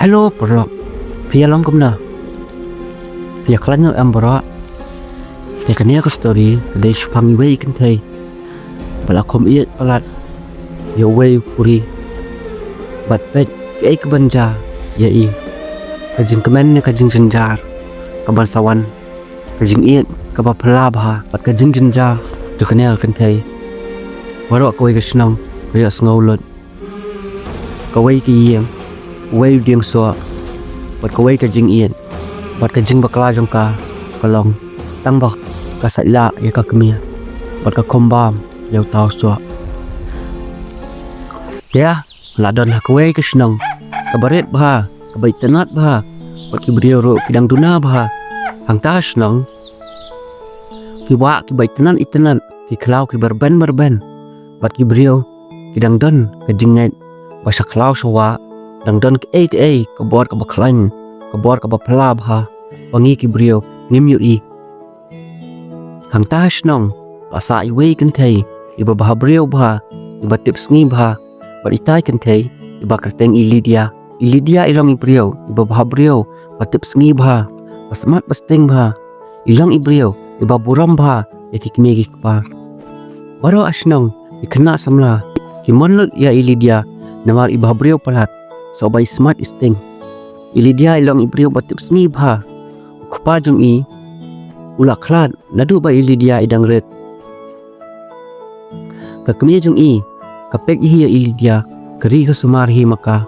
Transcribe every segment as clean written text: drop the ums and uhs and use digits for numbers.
Hello bro, Pia long kumna. Pia klan am bro. Te kania ko story de shpang wei kan thei. Bala kom iet palat. Yo wei puri. Bat pet ke ek banja ya I. Kajing kemen ne kajing jenjar. Kabar sawan. Kajing iet kabar phala bha bat kajing jenjar. Tu kania kan thei. Baro ko wei ka snang, wei asngau lot. Ka wei ki yeng. Wei dieng so. Bat ka wei kajing iet. Bat kajing bakla jong ka kalong. Tang bak ka satla ya ka kemia. Bat ka kombam yau tau so. Ya, ladon ha ka wei ka snang. Ka baret bha, ka bai tenat bha. Bat ki brio ro kidang duna bha. Hang ta snang. Ki wa ki bai tenat itenan. Ki klau ki berben. Bat ki brio kidang don ka jinget. Basa klau sawa. Dang don ke ka bor ka baklan. Ka bor ka bapla bha. Wangi ki brio ngim yu I. Hang ta snang. Asa I wei kan thei. Iba bha brio bha. Iba tips ngi bha. Bat itai kan thei. Iba kerteng I Lydia. I Lydia ilang I brio. Iba bha brio. Bat tips ngi bha. Basmat basteng bha. Ilang I brio. Iba buram bha. Ya ki kemi ki kepar. Baro asnang. I kena samla. Ki monlut ya I Lydia. Namar iba brio palat. So by smart isting. I Lydia ilang I brio bat tips ngi bha. Kupa jong I. Ulak klat. Nadu ba I Lydia idang red. Ka kemi jong I. Kapek I Lydia. Keri ka sumar hi maka.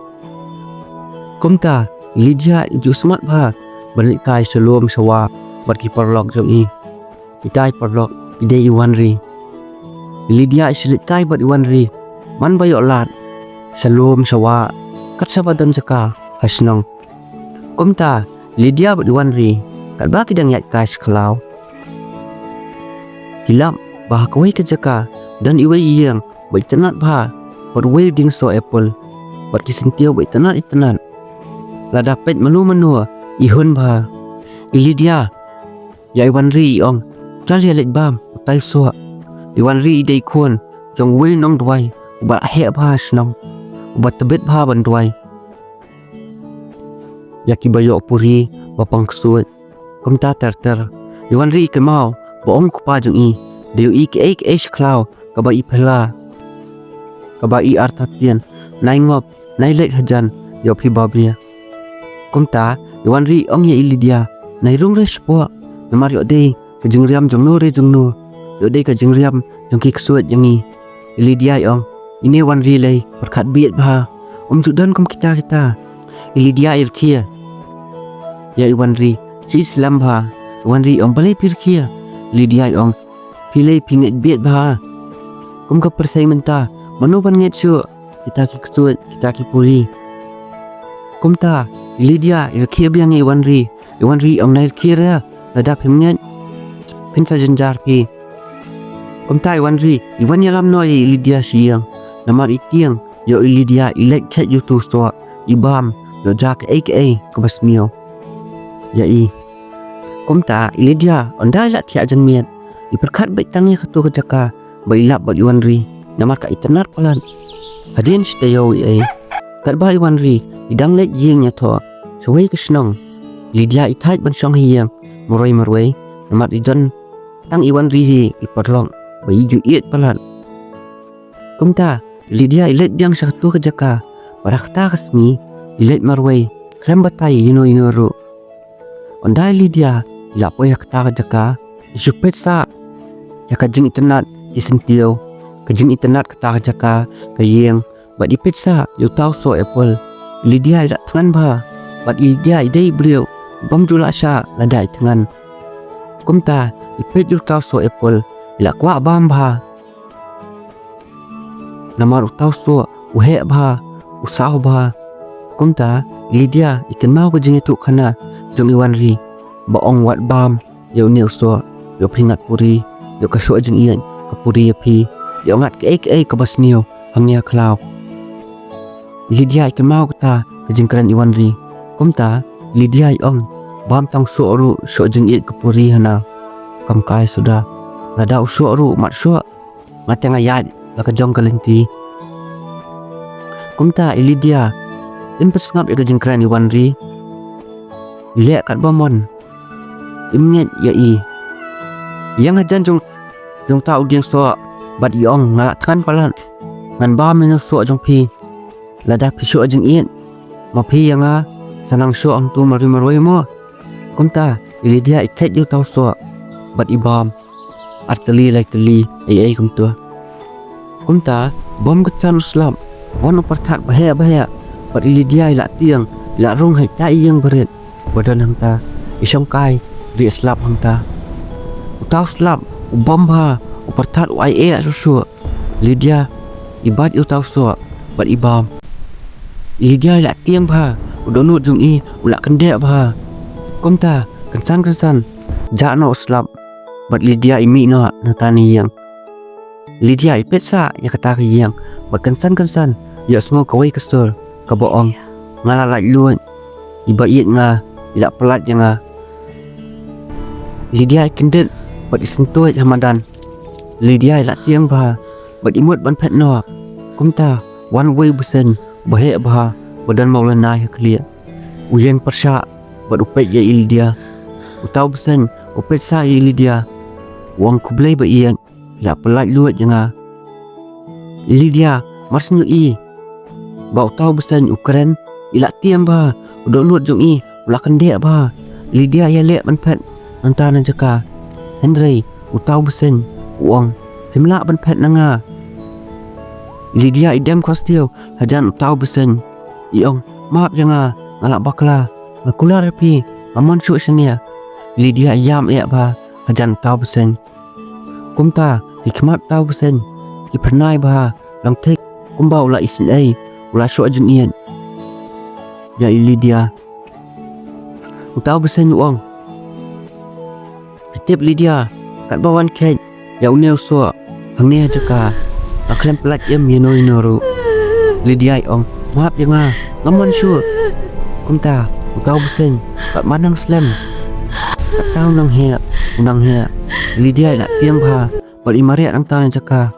Kumta. I Lydia iju smart bha. Balik kai selom sawa. Bat ki parlok jong I. Itai parlok. Ide I wanri. I Lydia isilit kai bat I wanri. Man bayok lat. Selom sawa. Kat sabadan saka. Hasnang. Kumta. Lydia bat I wanri. Kat ba kidang yat kai sekelau. Hilap. Bah kawai ke jaka. Dan iwai iyang. Bat tenat bha. Bat wei ding so apple. Bat kisintiau bat tenat itenat. La dapet menu ihun bha. I Lydia. Ya I wanri iong. Chal ya let bam. Utai so. I wanri idei kun. Jong wei nong dwai. Ubat ahek bha snang. Ubat tebet bha ban dwai. Ya ki bayok puri. Bapang Ksuid. Kumta ter. I wanri ikan mau. Boong kupa jong I. Deo I ke seklau. Kaba I pela. Kaba I artatian. Nai ngop. Nai let hajan. Yo pi bablia. Kumta. I wanri ong ya I Lydia. Nai rung respo. Namar yo dey. Kajing riam jong no re jong no. Yo dey kajing riam. Jong ki Ksuid yang I. I Lydia ong. Ini wanri lay. Berkat biet bha. Judan kum kita. I Lydia ir kia. Ya I wanri. Si Islam bha. I wanri ong balai pir kia. Lydia ong. Pilai pinget biet bha. Kum ka persai menta. Manu ban nget syuk. Kita ki Ksuid. Kita ki Puri. Kumta. I Lydia ir kia biang I wanri. I wanri ong nair kia rea. Ladap himnget. Pinta jenjar pi. Kumta I wanri. I wan yalam no I Lydia siyang. Namar itiang. Yo I Lydia I let ket you tu so. I bam. No jak kabas miyo. Ya I. Kumta I Lydia. Onda ilat tiak jan miat. I perkat baik tangnya ketua kejaka. Baik ilap bat I wanri. Namar ka itenar palan. Hadin sitayo I. Kat ba I wanri. Idang let yingnya to. Sawai kesenang. Lydia I tait ban syong hiyang. Marway. Namar idon. Tang I wanri hi. I parlong. Baik ju iet palan. Kumta. Lydia I let biang sa ketua kejaka. Barakta kasmi. I let marway. Krem batai ino ru. Ondai Lydia. Ilapo ya kata kejaka. Isupet sa. Ya kajing itenat. Isentiu. Kajing itenat kata kejaka. Kayeng. Bat ipet sa. Yo tau so apple. Lydia ilat tangan ba. Bat Lydia idei beliau. Bam jula sa. Ladai tangan. Kumta. Ipet yo tau so apple. Ilak kwa bam ba. Namar utau so. Uhek ba. Usah ba. Kumta. Lydia ikan mau kajing itu kana. Jong I wanri. Baong wat bam. Yo nil so. Yo pingat Puri. Yo ka SHOH Jingieid ka Puri api. Yo ngat ke kabas niyo. Hangya klau. Lydia ikan mau kata. Kajing keren I wanri. Kumta. Lydia ong. Bam tang so ru. SHOH Jingieid ka Puri hana. Kam kai sudah. Lada usuk ru. Mat SHOH. Mateng ayat. Laka jong kalenti. Kumta I Lydia. pesngap ya kajing keren Iwan ri. Lihat kat bomon. Imnyet ya i. Yang ajan jong tau diang so bat iong ngalakkan palan. Ngan ba men so jong pi. Lada pi SHOH Jingieid ma pi yang sanang SHOH ang tu maroi mo. Kumta ili dia iket yu tau so bat ibam. Arteli like teli ai kumtua. Kumta bom kecan uslam. Wan upartat bahaya. Bat ili dia ila tiang ila rung hai tai yang berit. Badan hang ta isong kai ri slap hang ta. Utau slap ubam ba upartat ai susu. Lidia ibat yu tau so bat ibam. Lidia ila tiang ba udonut jung i ulak kendek ba. Kumta kensan jano slap bat Lidia imi no natani yang. Lidia ipet sa ya kata yang bat kensan ya semua kawai kesur kaboong ngalalat luan iba iit nga ila pelat yang Lidia kendet bat isentuh Ramadan. Lidia ila tiang ba bat imut ban pet no. Kumta one way busen bahaya ba badan maulana ya kelia. Uyang persya bat upet ya Lidia. Utau busen upet sa ya Lidia. Wang kublai ba iyan ila pelat luat yang Lidia marsnyu i. Ba utau busen Ukraine ila tiang ba udonut jung i ula kendek ba. Lidia ya lek ban pet antana jaka. Henry utau busen uang himla ban pet nanga. Lidia idem kostil hajan utau busen iong maaf janga ngalak bakla ngakula repi amon syuk senia. Lidia yam ba hajan utau busen. Kumta hikmat tau busen ki pernai ba lang tek kumba ula isin ula SHOH Jingieid ya Lidia. Utau busen uang pitip Lidia kat bawan kek ya uneu so hang ne jaka aklem pelat yem yeno inoru. Lidia iong maaf janga ngamon syuk. Kumta utau busen kat manang slam kat tau nang he unang he. Lidia ila piang ba bat imariat ang tanan jaka.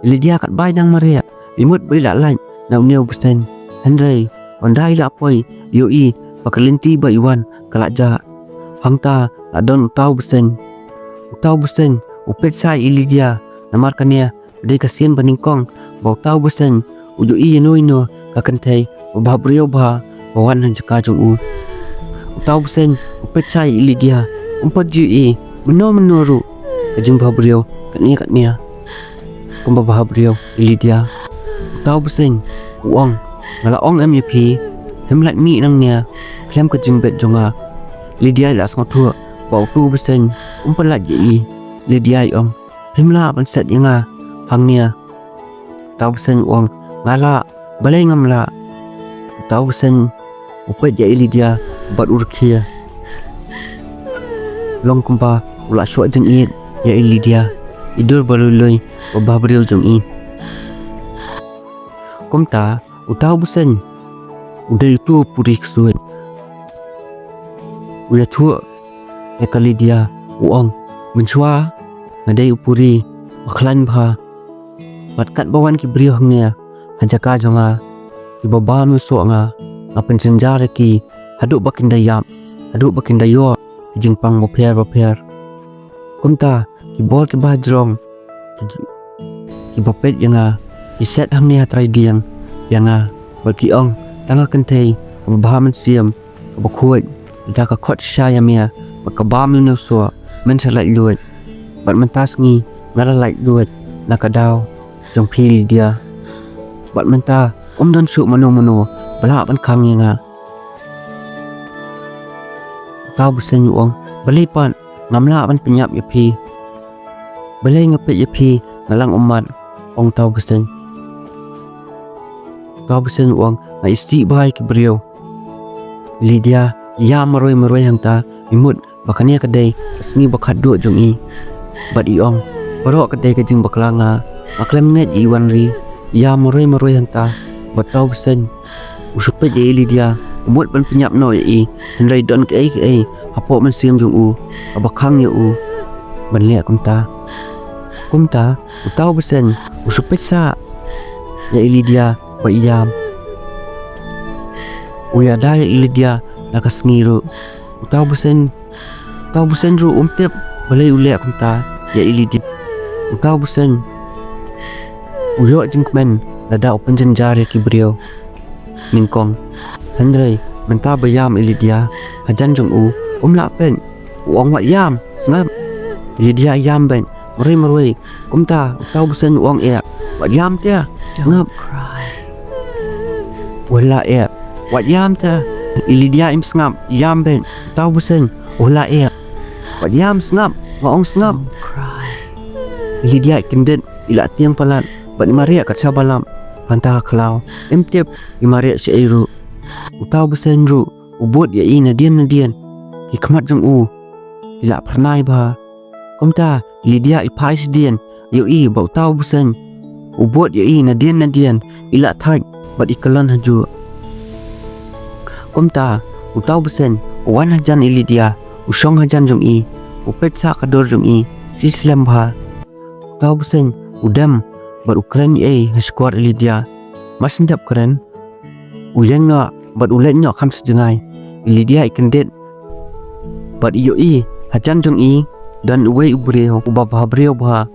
Lidia kat bai nang mariat imut bai la lain na uneu busen. Henry ondai la poi yo i pakalinti ba iwan kalak ja. Hangta adon utau busen. Utau busen upet sai Lidia namarkania dei kasian baningkong ba utau busen uju i ino kakantai ba brio ba bawan han jaka jong u. Utau busen upet sai Lidia umpat ju i menuru kajing bahabriau kat nia kumba bahabriau Lidia. Utau busen uang ngala ong MVP hemlat mi nang nia klem kajing bet jonga. Lidia ila ngotua bau tu busen umpelat je Lidia iom hemla ban set yanga hang nia. Utau busen uang ngala balai ngamla. Utau busen upet je Lidia bat urkia long kumpa ula SHOH Jingieid ya Lidia idur balului bahabriau jong i. Kumta utau busen udah itu Puri Ksuid udah tua ya ka Lidia uang menchua ngadai upuri maklan ba batkat bawan ki brio hangnya hajaka jonga ki baba mu so nga ngapen senjara ki haduk bakin dayam haduk bakin dayo jing pang boper. Kumta ki bol ki bajrong ki bopet yang ki set hamni hatrai diang yang bat ki ong tanga kentei bahaman siam bakuat ida ka khot sha yamia bat ka bam nu so men salai luat bat mentas ngi ngala lai luat nakadaw jong pili dia bat menta don su mano bala ban khang yang tau busen uang balipan ngamla ban penyap yapi balai ngapet yapi ngalang umat ong tau busen uang na isti bahai ki brio. Lidia ya maroi hang ta imut bakania kedai sengi bakat duk jong i bat iong barok kedai kajing bakla nga aklem net iwan ri ya maroi hang ta bat tau busen usupet je Lidia umut ban penyap no i henrai don ke ai apok men siam jong u abakhang ya u ban le kumta utau busen usupet sa ya Lidia ba iyam Uya daya ilidia lakas ngiru. Utau busen ru umtip balay uli akumta ya ilidip. Utau busen uyo jingkmen lada open jenjar ya kibrio. Ningkong Henry menta bayam ilidia hajan jong u pen uang wat yam sengap ilidia yam ben merui kumta utau busen uang wat yam tia sengap wala wat yam tia ilidia im sengap yam ben utau busen wala wat yam sengap waong sengap ilidia kendet ila tiang palat bat maria kat sabalam pantah kelau imtiap imaria syairu utau busen ru ubut ya nadian hikmat jong u ila pernai ba kumta ilidia ipai sidien yo bau tau busen ubut ya nadian ila thai bat ikalan haju kumta utau busen wan hajan ilidia usong hajan jong upet sa kador jong sislam ba utau busen udam bat ukran haskuar ilidia masendap keren uleng na bat ulen nya kham sejengai ilidia ikendet bat iyo hajan jong dan uwei ubreo ubah breo bah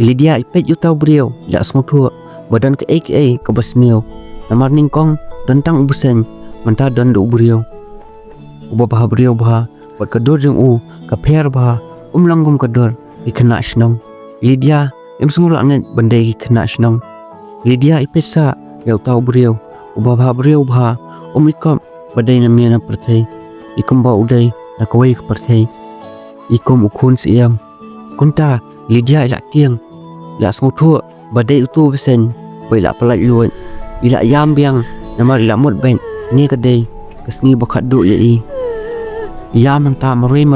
ilidia ipet yutau breo ya smutu badan ke ke basneo namar ningkong dan tang ubusen menta dan do breo ubah breo bah bat kador jong ka per bah langgum kador ikena shnong ilidia semula angin bandai kena shnong ilidia ipesa ya utau breo ubah breo bah ikom badai namia na perthai ikom ba udai na kawai ke perthai ikom ukun siam kunta ilidia ila tiang la smutu badai utu besen bai la palat luan ila yam biang namar ila mut ben ni kadai kesni bakat du ya yam ta marui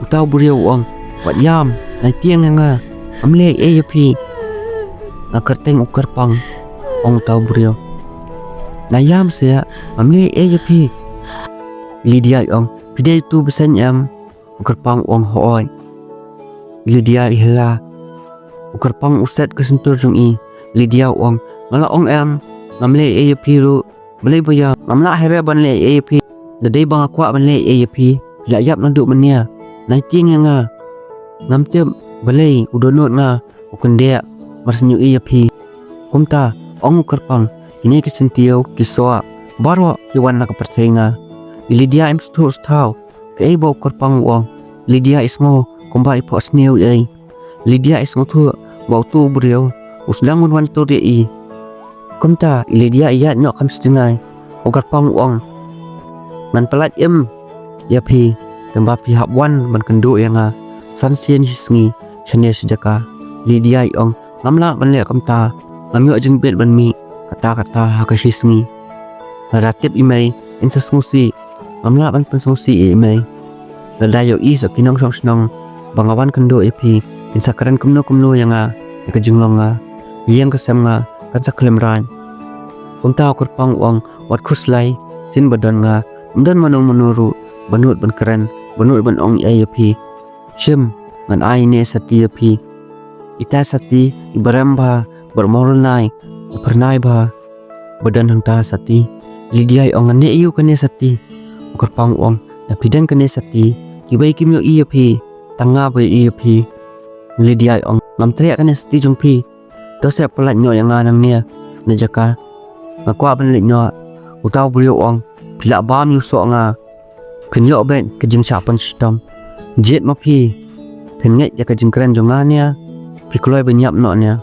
utau breo ong wat yam na tiang nga amle yapi na kerteng ukar pang ong tau breo na yam sia amle yapi ilidia ong pidai tu besen yam ukar pang ong hooi ilidia ihla ukar pang uset kesentur jong ilidia ong ngala ong ngamle yapi ru beli baya ngamla here ban le yapi dadai bang akwa ban le yapi la yap nanduk menia na ting nga ngamtem balai udonot nga ukendea marsenyu yapi kumta ong ukar pang ini kesentio kiswa baro kiwan na kapertenga ilidia im stau ke bo ukar pang wong lidia ismo kumba ipo sneu lidia ismo tu bau tu breo uslangun wan tu kumta ilidia iya nyok kam sejengai ukar pang wong man pelat yapi tamba pihak wan ban kendu yang sansian hisngi chania sejaka lidia ong ngamla banle kamta ngamyo jengbet banmi kata hakashisngi naratip imei insasmusi ngamla ban pensmusi imei ladayo so kinong snong bangawan kendo epi insakaran kumno yang ikajunglong yang kesam kansaklem kumta kurpang wang wat khuslai sin badan mdan manuru banut ban keren banut ban ong yapi shim man ne sati yapi ita sati ibaramba bermoral nai pernai ba badan hangta sati lidia ong ne kane sati ukar pang ong na pidang kane sati ibai kimyo yapi tanga ba yapi lidia ong namtria kane sati jumpi to se pelat nyo yang nang nia na jaka ngakwa ban le nyo utau brio ong pila bam yu so kenyo ben kejing sapan stam jet mapi penget ya kejing keren jongania pikloi benyap no nya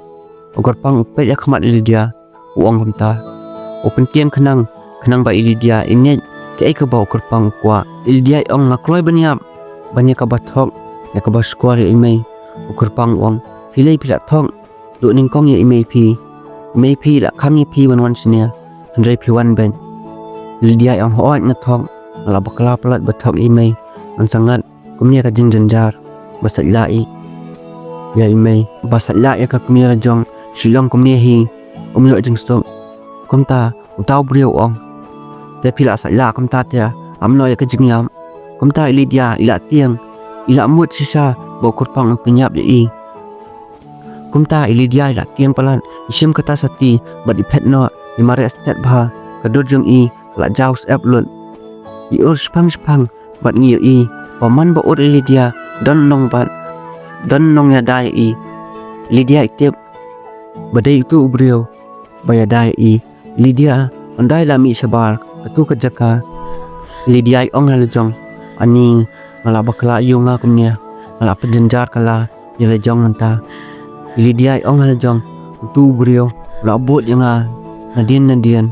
ukar pang upet ya khmat ilidia uang kumta open tiang kenang ba ilidia inget ke ke bau ukar pang kwa ilidia ong ngakloi benyap banyak kabathok ya kabas square imei ukar pang ong pilai pila thong do ningkong ya imei pi la kami pi wan senia handai pi wan ben ilidia ong hoat ngathok la bakla pelat bathok imei an sangat kumnya ka jing jenjar basat lai ya imei basat lai ka kumnya jong silong kumnya hi umyo jing stok kumta utau brio ong te pila sa la kumta tia amno ya ka jingyam kumta ilidia ila tiang ila mut sisa bo kurpang penyap ye kumta ilidia ila tiang palan isim kata sati bat ipet no imare stat bha Kadut jong i la jaus ep lut. I ur spang bat ngiu i paman ba ur Lydia don nong ya dai i. Lydia iktip badai itu ubrio baya dai i. Lydia andai lami sabar katu kejaka. Lydia i ong halajong ani ngala bakla yu nga kumnya ngala penjenjar kala yele jong nanta. Lydia i ong halajong tu ubrio la bot yang nadian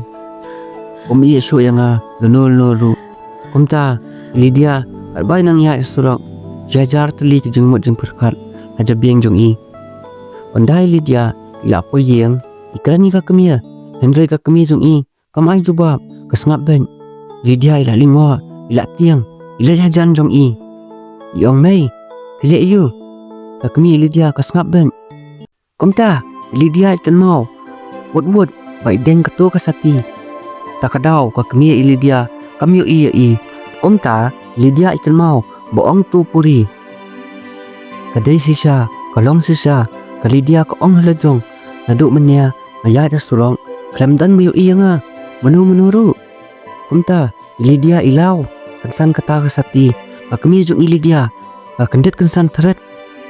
i su yang lunul kumta. Lydia arbai nang ya surok jajar teli jengmut jeng perkat aja bieng jong i. Andai Lydia ila po yeng ikrani ka kemia Henry ka kemi jong i kamai jubab kesngap ben. Lydia ila lingwa ila tiang ila jajan jong i yong mei tile yu ka kemi Lydia kesngap ben. Kumta Lydia ikan mau wot bai deng ketu kasati takadau ka kemi Lydia kami i kumta Lydia ikan mau boong tu Puri kadai sisa kalong sisa ka Lydia ka ong halajong naduk menya ayah da surong klem dan miu iya nga menuru kumta Lydia ilau kansan kata kasati ka kemi jong Lydia ka kendet kansan teret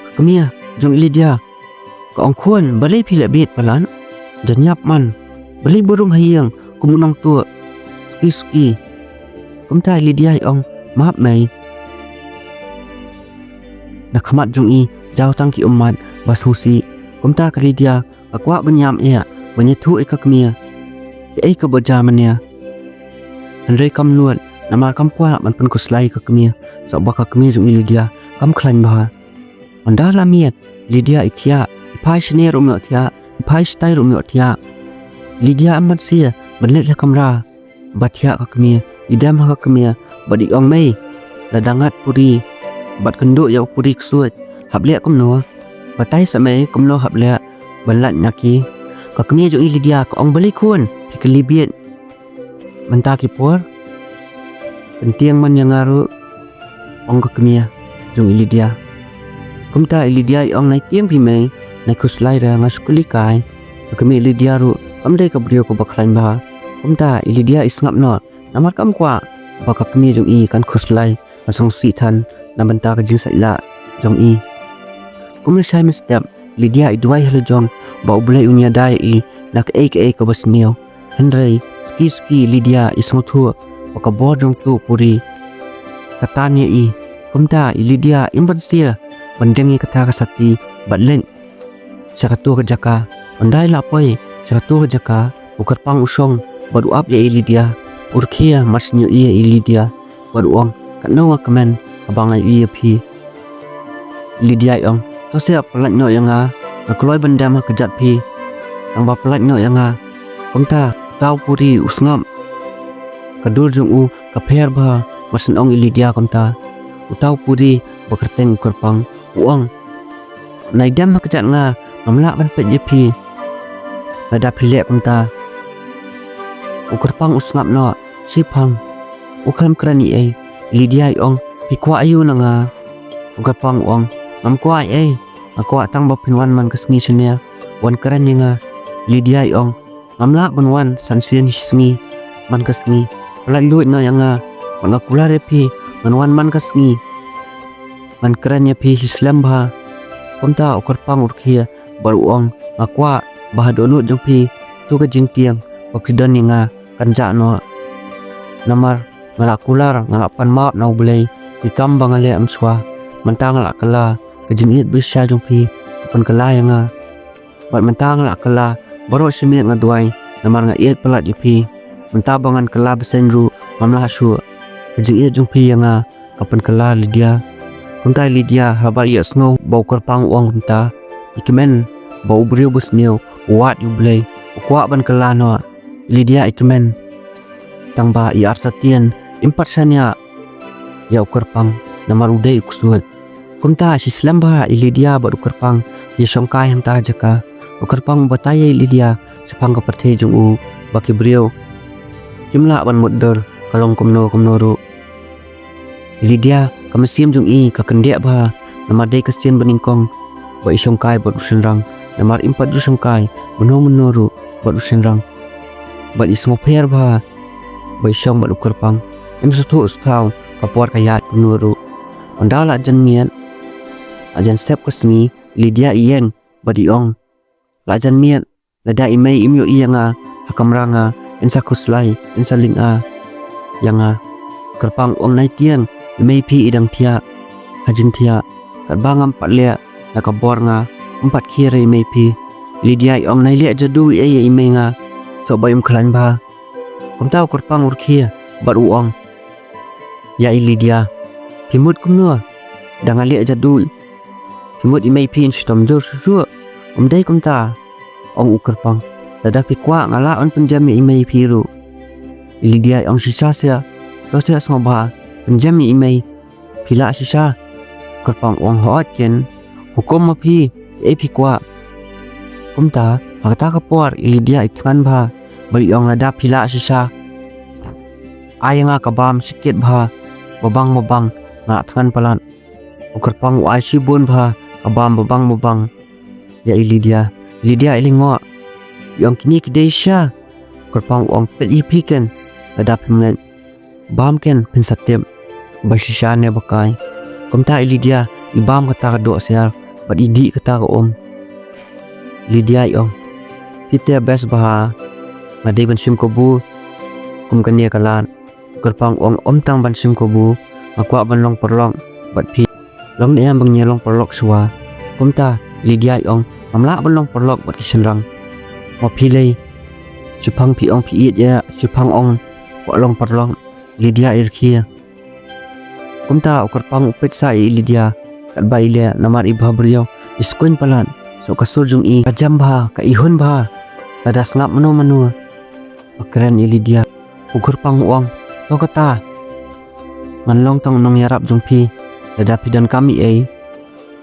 ka kemi jong Lydia ka ong kuan balai pila bit palan janyap man balai burung hayang kumunang tu suki kumta Lydia ong maaf mai nakhamat jong i jauh tangki umat basusi kumta ka Lydia akwa benyam ia benyetu ka kemia ka berjamanya Henry kam luat nama kam kwa man pen kuslai ka kemia sabba ka kemia jong Lydia kam klan bah anda lamiat Lydia itia pai shne rumyo tia pai stai rumyo tia Lydia amat sia benlet la kamra batia ka kemia idam ka kemia badi ong mei ladangat Puri bat kenduk ya Puri Ksuid hablek kumno batai samai kumno hablek balat nyaki ka kemia jong Lydia ka ong balik kun pikelibiet mentaki por penting man yang ngaru ong ka kemia jong Lydia kumta Lydia ong nai tiang pi mai nai kuslai ra ngasukuli kai ka kemia Lydia ru amdai ka brio ko baklan ba kumta Lydia isngap no namar kam kwa baka kemia jong i kan kuslai asong sitan namenta ka jing saila jong i kumna sai mestep Lydia idwai halajong ba ublai unya dai i nak ka basniyo Henry ski Lydia isnguthu baka bodong tu Puri katanya i kumta Lydia imbansia bandengi kata kasati batleng sakatu kejaka andai lapoi sakatu kejaka ukar pang usong baduap ya Lydia urkia masnyo iya Lydia baduang kanno nga kamen abangai iya pi Lydia ong to siap pelat no yang nakloi bandam kejat pi tang ba pelat no yang kumta tau Puri usngam kadur jong u kaper ba masen ong Lydia kumta utau Puri bekerteng ukar pang uang naidam kejat nga mamlak ban pet jepi nada pilek kumta ukar pang usngap no sipang ukam kerani Lydia ong pikwa ayu nanga ukar pang uang mamkwa akwa tang bapinwan man kasngi sunya wan kerani nga Lydia ong mamlak banwan sansian hisngi man kasngi pelat luit no yang mangakula repi manwan man kasngi man keranya pi Islam bah kumta ukar pang urkia baru ong akwa bah dolut jong pi tu ka jing tiang pakidan nga kanja no namar ngalak kular ngalak pan maap na ublay ikam bangale amswa mentang ngalak kala ka Jingieid bisa jong pi pan kala yang bat mentang ngalak kala baru semit ngaduai namar iet pelat pi mentabangan kala besenru mamlah su ka Jingieid jong pi yang kapan kala Lydia kumta Lydia haba ia snow bau kerpang uang kumta ikemen bau beriu besniu wat ublay ukwa ban kala no Lydia ikemen tangba i artatian impat sanya ya ukerpang namar udai kusut kumta si slamba Lydia ba ukerpang ya songkai hanta jaka ukerpang bataya Lydia sepang ka perthe jong u baki brio kimla ban mudder kalong kumno ru Lydia kamesim jong i ka kendek ba namar dai kasian beningkong ba isongkai ba dusenrang namar impat dusongkai menuru ba dusenrang bat ismo per ba bai syong bat ukur pang em sutu ustau kapor kayat penuru ondala jan mian ajan step kesni Lydia ien badiong lajan mian lada imei imyo iyanga hakamranga insa kuslai insa linga yanga kerpang ong nai tiang imei pi idang tia hajin tia karbangam patlea nakabor nga empat kira imei pi Lydia ong nai lia jadu iya imei nga so bayum klan ba kumtau kerpang urkia bat uong ya Lydia pimut kumnua dang lia jadul pimut imei pi instom jor susu dai kumta ong ukerpang lada pi kwa ngala on penjami imei piru Lydia ong sisa sia to sia semua ba penjami imei pila sisa kerpang ong hoat ken hukum mapi pi kwa kumta hakata kapor Lydia ikan ba bari ong lada pila sisa ayanga kabam sikit ba babang nga tkan palan ukerpang wa sibun ba kabam babang ya Lydia ilingo yang kini kedesha kerpang ong peli piken ada pemnet bam ken pensatem basisane bakai kumta Lydia ibam kata do siar bat idi kata om Lydia yong kita best bah ngade ban sim kobu kum kania kalan kerpang ong tang ban sim kobu akwa ban long perlong bat pi long ne bang nyelong perlok suwa kumta Lydia yong mamla ban long perlok bat kisenrang mo pilei chupang pi ong pi ya chupang ong long perlong Lydia irkia kumta kerpang upet sai Lydia kat baile namar ibah beriau iskun palan so kasur jung i kajam ba ka ihun ba lada ngap menu keren Lydia ukur pang uang to kata nganlong tong nong yarap jung pi lada pidan kami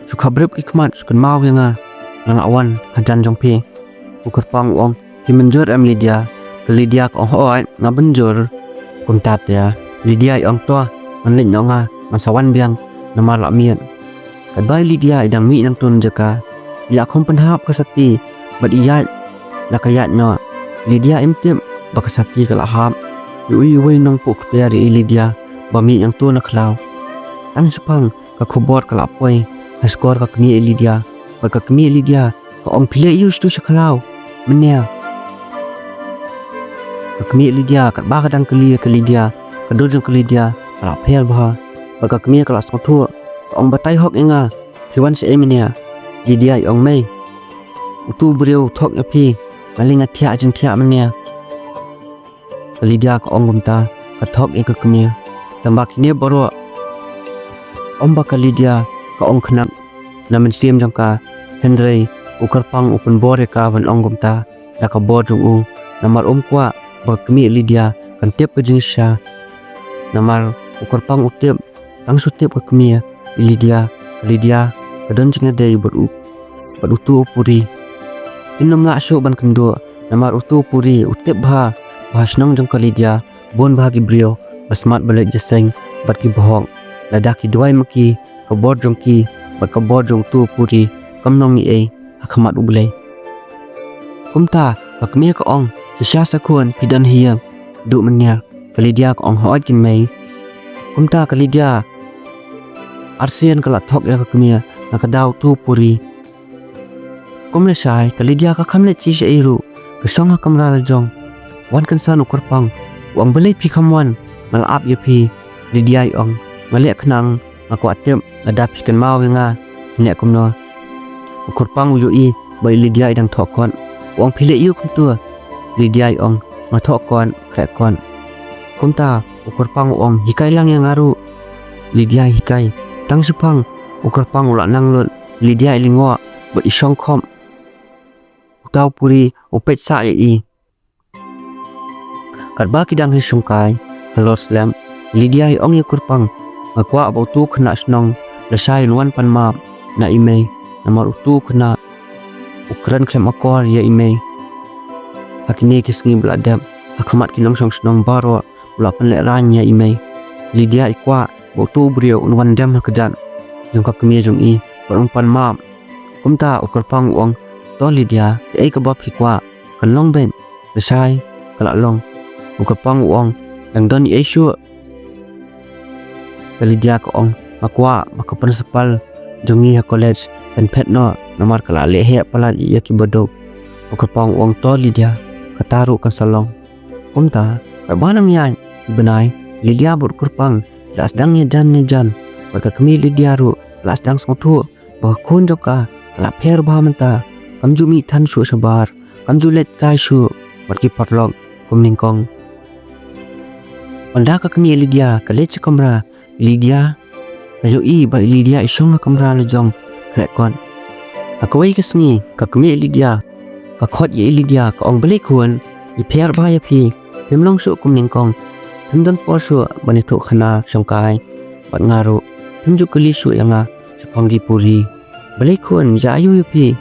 suka brep ki kmat sukun mau nga awan hajan jong pi ukur pang uang himenjur Lydia ke Lydia ko hoat ngabenjur kumtat ya Lydia ong to manlin nga masawan biang namar la mian kadbai Lydia idang mi nang tun jaka ya khom penhap kasati bat iyat lakayat no Lydia imtim bakasati kalaham yui wei nong puk dari Lydia bami yang tu nak klau an supang ka khobor kalapoi haskor ka kmi Lydia bat ka kmi Lydia ka ong pile yus tu saklau menia ka kmi Lydia kat ba kadang kali ke Lydia kadujung ke Lydia kalap hel bah bat ka kmi kelas tu ong batai hok inga piwan se menia Lydia ong mei utu beriau thok api malinga thia jing thia menia Lydia ko ong gumta ka thok e ka kemia tambak ni boro omba ka Lydia ka ong khnap namen sim jangka Henry ukar pang upun bore ka van ong gumta da ka bor jung u namar kwa ba kemi Lydia kan tep ka jing sha namar ukar pang utep tang su tep ka kemia Lydia kadon jinga dei baru utu puri inom nga so ban kendo namar utu puri utep ba bahasnong jong ka Lydia bon bahagi brio basmat balik jaseng bat ki bohong ladaki duai maki ka bor jong ki bat ka bor jong tu puri kamnong ni hakmat ublei kumta ka kemia ka ong sisa sakun pidan hiya du menya ka Lydia ka ong hoat kin mei kumta ka Lydia arsian kala thok ya ka kemia nakadaw tu puri kumle sai ka Lydia ka khamle chi se iru ka song ha kamra la jong wan kan san ukur pang wang belai pi kamwan malap ya pi Lydia ong malek knang aku atem ada pi kan mau nga ne kumno ukur pang yu i bai Lydia dang thokon wang phile yu kum tu Lydia ong ma thokon krekon kumta ukur pang ong hikai lang yang aru Lydia hikai tang supang ukur pang ula nang lut Lydia lingwa ba isong khom utaw puri upet sa i kadba kidang hisungkai hello slam Lydia ong ukur pang makwa abo tu khna snong lasai luan pan ma na imei namar utu khna ukran klem akor ya imei hakini kisngi bladam hakmat kinong song snong baro ulapan le ran ya imei Lydia ikwa botu brio unwan dam hakajan jong ka kemia jong i barong pan ma kumta ukur pang ong to Lydia ke ka bab hikwa kan long ben lasai kalak long ukur pang uang yang don isu Lydia ko ong makwa maka principal jungi ha college dan pet no namar kala lehe pala ya ki bodo ukur pang uang to Lydia kataru kan salong kumta banang yan benai Lydia ukur pang las dang ya jan berka kami Lydia ru las dang smotu bah kun joka la pher ba menta kamju mi than su sabar kamju let kai su berki parlog kumningkong Anda ka kami Lydia college kamra Lydia kayo ba Lydia isong kamra la jong krekon akawai kasni ka kami Lydia ka khot ye Lydia ka ong balik kun i pher ba ya phi himlong su kumningkong himdon por su banithu khana songkai bat ngaru himju kuli su yanga sapanggi puri balik kun ja ayu pi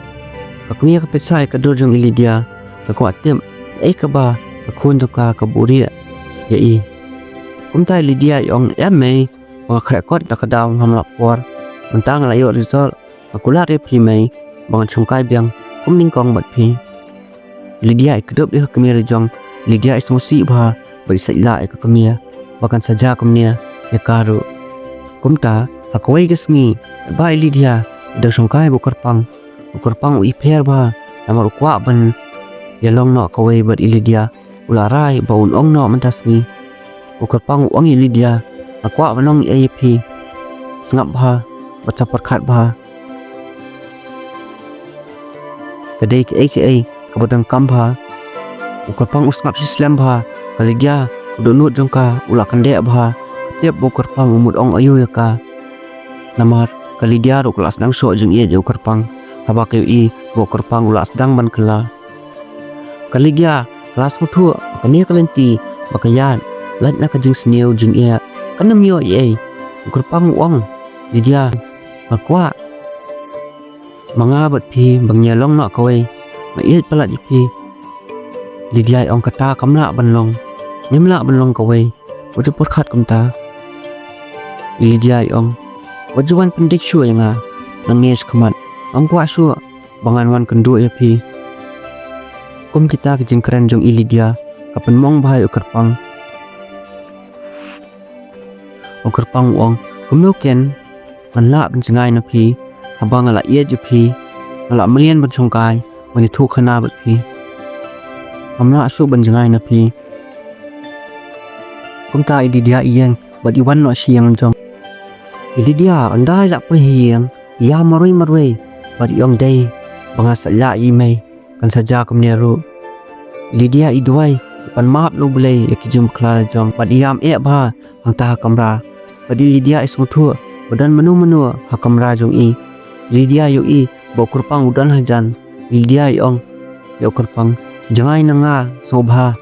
ka kami ka petsai ka dor jong Lydia ka ko atem ka ba ka kun joka ka buri ya i kumtai Lydia yong mai mga krekot na kadaw ng hamlapor mentang layo result akulat ya pi mai bangan sungkai biang kumningkong bat pi Lydia ikdup di kami rejong Lydia ismusi ba bai saila ka kami bahkan saja kami ya karu kumta akwai gesngi bai Lydia da sungkai bukur pang ui pher ba namar ukwa ban yalong no kawai bat Lydia ularai baun ong no mentasni bukur pang uang Lydia akwa banong AAP sengap bah baca perkat bah kedai ke AKA kabudang kambha bukur pang usngap Islam bah Lydia udunut jongka ula kandek bah ketiap bukur pang umut ong ayu ya ka namar Lydia ru kelas dang SHOH Jingieid bukur pang haba KUI bukur pang ula sedang ban kela Lydia kelas mutu kania kalenti bakayan lat na kajing sniu Jingieid kanam yo ye ukur pang uang Lydia makwa mangabat pi bangyalong no kawai maiit pala di pi Lydia ong kata kamla banlong nimla banlong kawai wajib perkat kumta Lydia ong wajuan pendik su yanga nanges kemat ong kwa su bangan wan kendu ya pi kum kita kajing keren jong Lydia kapan mong bahai ukur pang uang kumnuken manla bencengai na pi habang ala iya ju pi ala melian bencongkai mani thu khana bat pi amla su bencengai na pi kumta Lydia iyang bat iwan no siang jong Lydia andai jak pehiang ya marui bat yong dei bangas la i mai kan saja kumneru Lydia idwai pan map no bulai yakijum khala jong bat yam ba hangta kamra Padi Lydia ismutu badan menu hakam rajong i Lydia yo i bokur pang udan hajan Lydia yong yokur pang jangai nanga sobha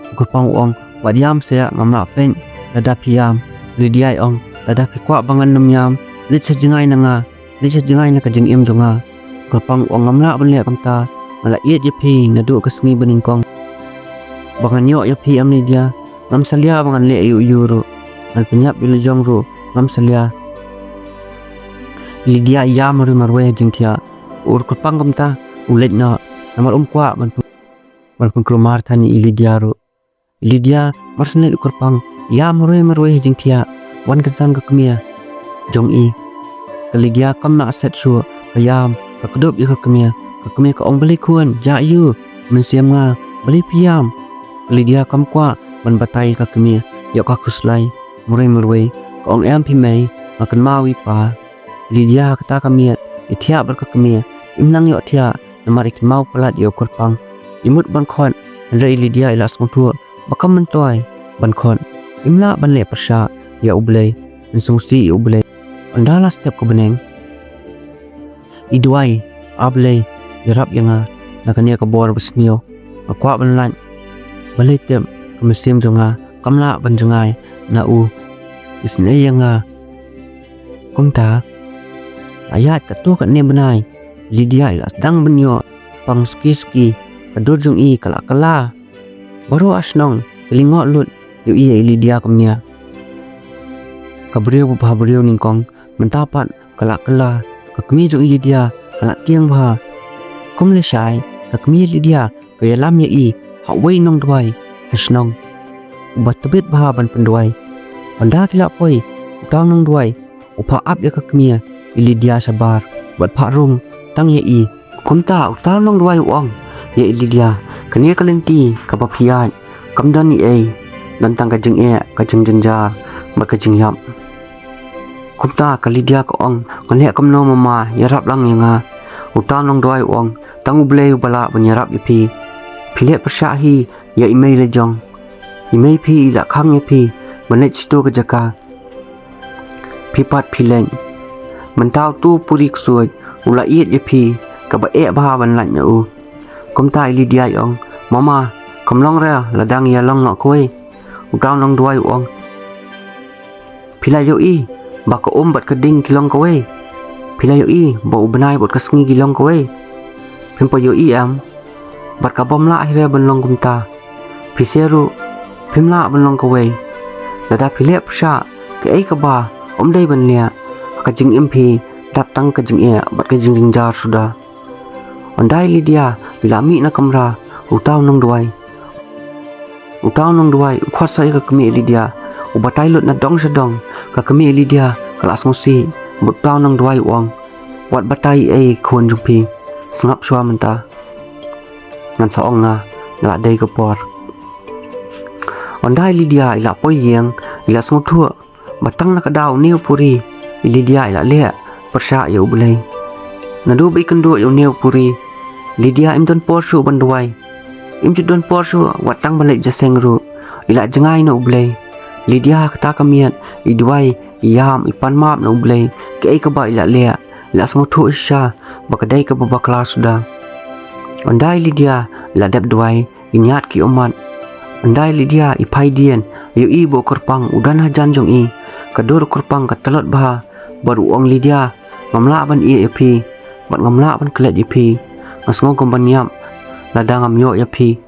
ukur pang uang wadiam saya ngamla pen lada piam Lydia yong lada pikwa bangan namyam licha jangai na kajing im jonga ukur pang uang ngamla banle kamta mala iet yapi nadu kasngi beningkong bangan yo yapi am Lydia ngam salia bangan le yuru al penyap ilujong ru ngam salia Lydia ya marwe jingkia ur kupang kamta ulet na namar kwa ban kumar thani Lydia ru Lydia marsnel kurpang ya marwe jingkia wan kasan ka kemia jong i ka Lydia kam na set su payam ka kudup ka kemia ka ong beli kuan ja yu mensiam nga beli piam Lydia kam kwa ban batai ka kemia yo ka kuslai marwe ka ong em pi mai makan mawi pa Lydia kata kami itia berka kami imnang yo tia namar ikin mau pelat yo kurpang imut bankon andai Lydia ilas mutu bakam mentoy bankon imla banle persya ya ublay insungsi ublay andala step ko beneng idwai ablay yarap yanga nakanya ka bor besnio akwa banlan balay tem kamisim jonga kamla banjungai na u isne yanga kumta ayat katu kat ne benai Lydia ilas dang benyo pang ski kadur jung i kala baru asnong kelingok lut yu i Lydia kamnya kabriu bahabriu ningkong mentapat kala kakmi jung i Lydia kala tiang bah kum le shai kakmi Lydia kayalam ya i hawai nong dwai hasnong ubat tebet baha ban penduai anda kila poi utang nang duai upa ap ya kakmia Lydia sabar bat pharung tang ye I kumta utang nang duai uang ye Lydia kania kalenti kapapiat kamdan ni ai nantang kajing kajing jenjar bat kajing yap kumta ka Lydia ko ong ngale kamno mama yarap lang yanga utang nang duai uang tangu blei bala banyarap ipi philet persyahi ya email lejong email pi la khang ye pi manage sto ka jaka pipat phileng mentau tu Puri Ksuid ula iet ye pi ka ba ba ban lan u kumta Lydia yong mama kamlong ra ladang ya long no koi utang nang duai uang phila yo I ba ko bat keding kilong koi phila yo I ba ubenai bot kasngi gilong koi pimpo yo I am bat ka bom la akhirnya benlong kumta piseru pimla benlong koi lada phile psha ke ai ka ba dai ban lia kajing MP dap tang kajing bat kajing jingjar sudah ondai Lydia ilami na kamra utau nang duai ukhwat sai ka kemi Lydia ubatai lut na dong sedong ka kemi Lydia kelas musi butau nang duai uang wat batai khon jumpi sngap shwa menta ngan saong na la dei ka por ondai Lydia ila poi yeng ila sngthua batang na kadau neu Puri Lydia ila le persya ya ubelai nadu bai kendo ya neu Puri Lydia imton porsu banduai imjudon porsu watang balai jaseng ru ila jengai na ubelai Lydia kata kamiat iduai yam ipan map na ubelai ke ai ka ba ila le ila sngthu isha bakadai ka Bakla sudah ondai Lydia ila dap duai inyat ki omat ondai Lydia ipai dien yu I bo korpang udan hajan jong I kadur korpang katalot baha baru uang Lydia mamla ban I pi bat ngamla ban klet pi ngasngo komban yam ladang am yo pi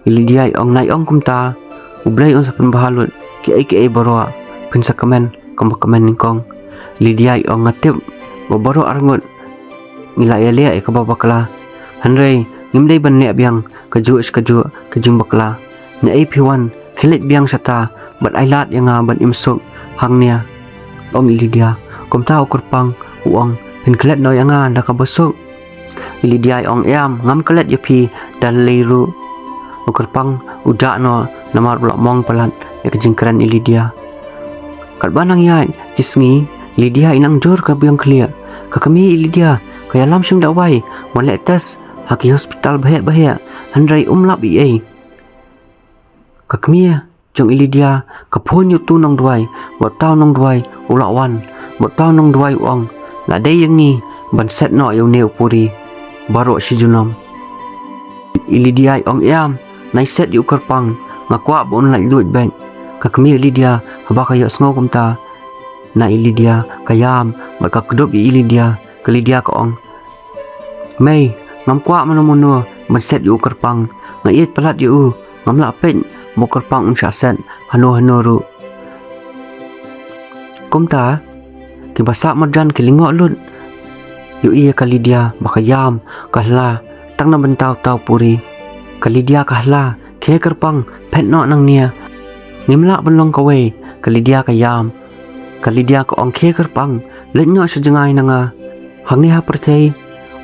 Lydia ong nai ong kumta ublai on sapen bahalut ke ai baro pinsa kamen komen ningkong Lydia ong ngatip baro arngut ngila ya le ka Bakla hanrei ngimdei ban ne biang kaju kajing Bakla ne ai pi1 khilet biang sata bat ailat yanga ban imsuk hangnia om Lydia komta ukurpang uang pin klet no yanga nda ka besuk Lydia ong yam ngam klet yapi dan leiru ukurpang uda no namar blok mong palat ya kejingkran Lydia kat banang yai kisngi Lydia inang jor ka biang klia ka kami Lydia kaya lam syung dawai molek tes haki hospital bahaya handrai umlap I ka kami jong Lydia ka phon yu tu nong duai bot tau nong duai ulawan bot tau nong duai uang la dei yang ni ban set no yu neu Puri baro si junom Lydia ong yam nai set yu kerpang ngakwa bon lai duit bank ka kami Lydia haba kaya sngo kumta na Lydia kayam bat ka kedop Lydia ke Lydia ka ong mei ngamkwa mano ban set yu kerpang ngait pelat yu ngamla pen mo kerpang unsha set hano ru kumta ki basak madan ki lingok lut yu ka Lydia bakayam kahla tang na bentau tau Puri ka Lydia kahla ke kerpang pet no nang nia nimla benlong kawe ka Lydia kayam ka Lydia ka ong ke kerpang lenyo sejengai nanga hangni ha pertei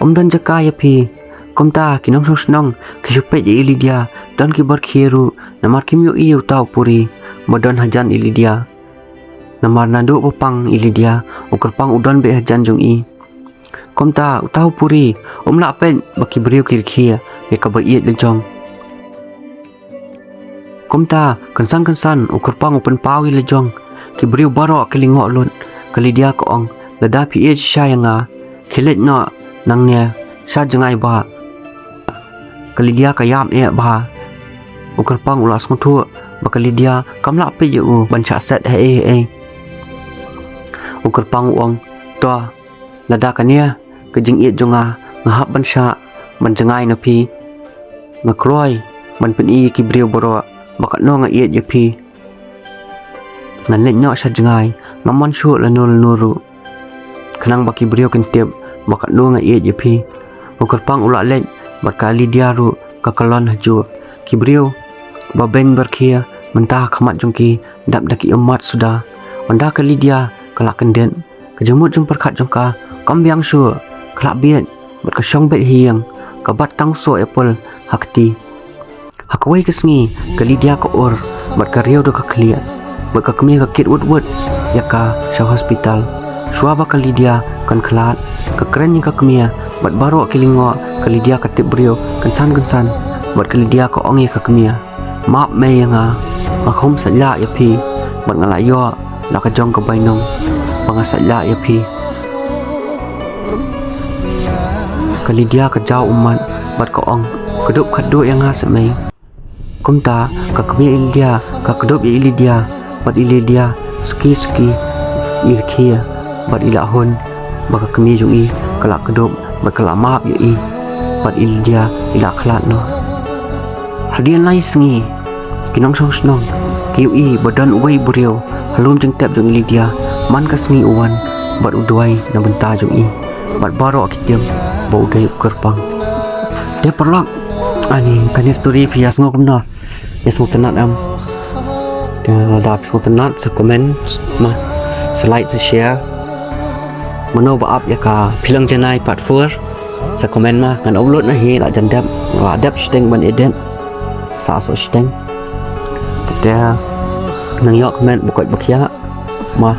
dan jaka ya pi komta kinong snong kisupet Lydia dan ki berkhiru namar kimyo iu tau Puri modon hajan Lydia namar nandu popang Lydia ukerpang udon be hajan jong I komta utau Puri la pen baki beriu kirkhia be ka ba iet lejong komta kensan ukerpang upen pawi lejong ki beriu baro kelingok lut ke Lydia ko ong lada pi syanga khilet no nangnya sa jengai ba ke Lydia kayam ba ukerpang ulas mutu baka Lydia kamla pe yu ban cha set ukerpang uang to lada kania kejing iet jonga ngahap ban sha ban jengai na pi ngakroi ban pen I ki beriu baro baka no nga iet ya pi ngan le nyo sa jengai ngamon shu la nuru kanang baki beriu kentip baka no nga iet ya pi ukerpang ula le baka Lydia ru kakalon haju ki beriu babeng berkhia mentah khamat jongki dap daki emat sudah wanda ke Lydia kelak kenden kejemut jong perkhat jongka kambiang su kelak biat bat ka syong bet hiang ka bat tang so apple hakti hakwai kesngi ke Lydia ko or bat ka riau do ka clear bat ka kemi ka kit wut yaka sha hospital suaba ka Lydia kan khalat ka keren ka kemia bat baro kilingo ka Lydia ka tip brio kan san bat ka Lydia ko ongi ka kemia map me yanga ka khom sala ya phi bat ngala yo la ka jong ka bainong panga sala ya phi ka Lydia ka jau umat bat ka ong kedup khadu yang ha semai kumta ka kemia Lydia ka kedup ya Lydia bat Lydia ski irkhia bat ilahon baka kemia jungi kala kedup bat kala map ya i bat Lydia ila khlat no hadian lai sengi kinong snong kiui badan uwei buriau halum jeng tap jeng Lydia man ka sengi uwan bat udwai na benta jeng i bat baro akitem bau dai kerpang dia perlak ani kan story via ngok no ya semua tenat am dia ada semua tenat se komen mah se like se share mano ba up ya ka philang janai part 4 se komen mah ngan upload na hi la jandap wa adap steng ban edit sa so steng dia nang yok comment bukot bakhya mah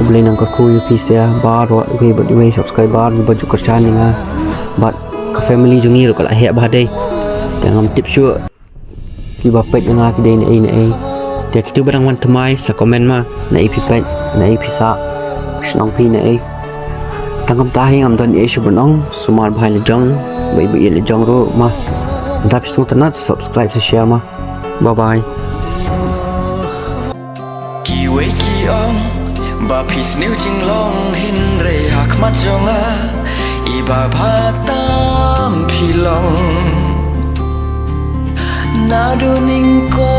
boleh nang ka kuy pisia bar wa we but we subscriber ni baju kerjaan nga but ka family jungi ro kala he ba dei tangam tip sure ki ba pet nga ki dei ni ai dia kitu barang wan temai sa comment ma na ipi pet na ipi sa snong pi na ai tangam tahi ngam don e shu bonong sumar bhai le jong bai bai le jong ro ma dap su tanat subscribe share ma bye bye ki wei ki ong ba phis new jing long hin re hak mat jonga i ba bhatam philong na du ning ko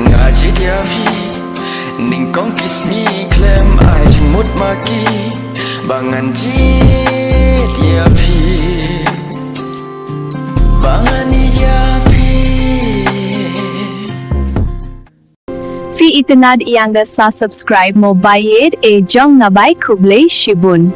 nga chi dia hi ning kong kiss me klem ai chung mut ma ki bangan ji dia phi bangan ya Fi itinad iyanga sa subscribe mo bayed e jong nga bay kublay shibun.